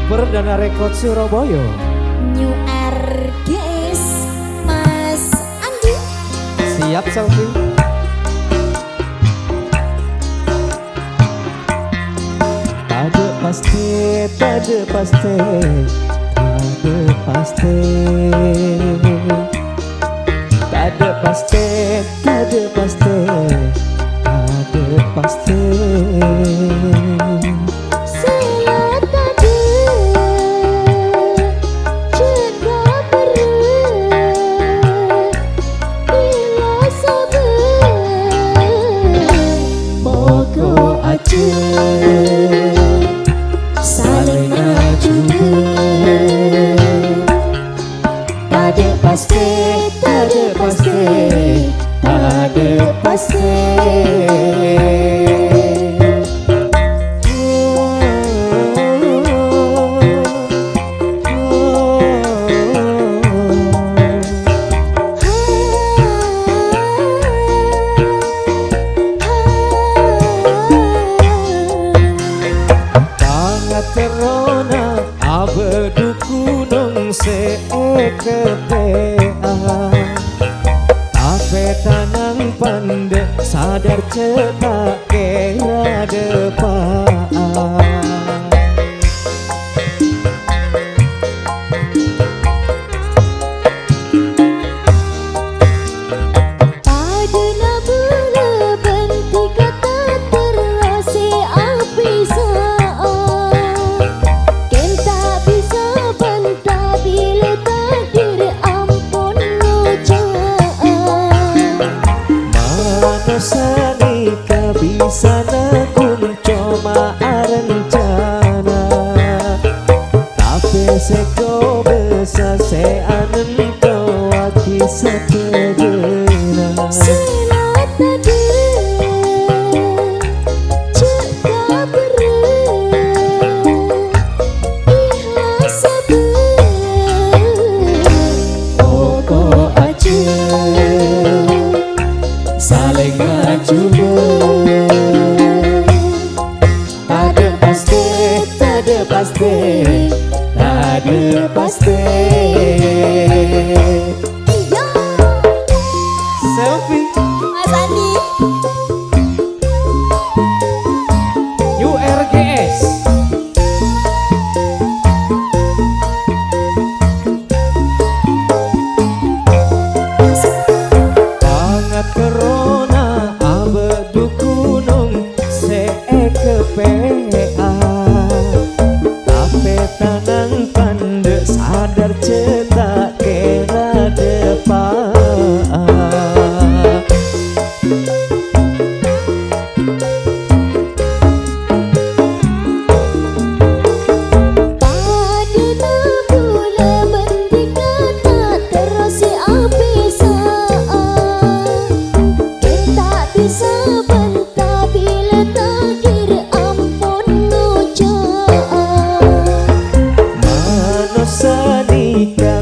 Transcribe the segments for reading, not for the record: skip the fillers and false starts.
Perdana Rekod Surabaya. New RGS Mas Andi. Siap Selfie. Tade pasti, tade pasti, tade pasti, tade pasti, tade pasti, tade pasti. Saling ngajube, tade pasti, tade pasti, tade pasti. Terona abedu gunung seketea Tape tanang pandek sadar cetak kira depan Sanika bisa nakun coma rencana tapi seko besa se anen toa kisah terjena Sila tade ceka bere ikhlas sabar pokok aja saling ngajube tade pasti, tade pasti, tade pasti. Iya Selfie Mas Andi. New RGS. Banget corona abedu gunung PA tapi tanang pandek sadar cetak kira depan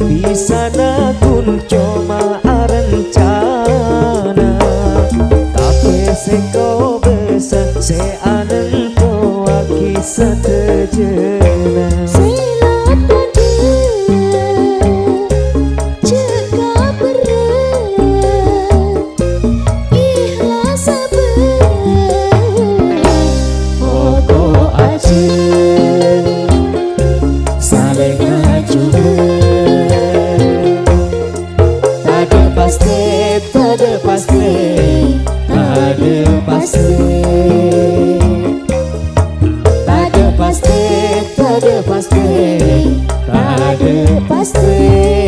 bisa nakun coma rencana tapi seko besa se anen toa kisah terjena Sila tade ceka bere ikhlas sabar pokok aja saling ngajube tade pasti, tade pasti, tade pasti, tade pasti, tade pasti, tade pasti.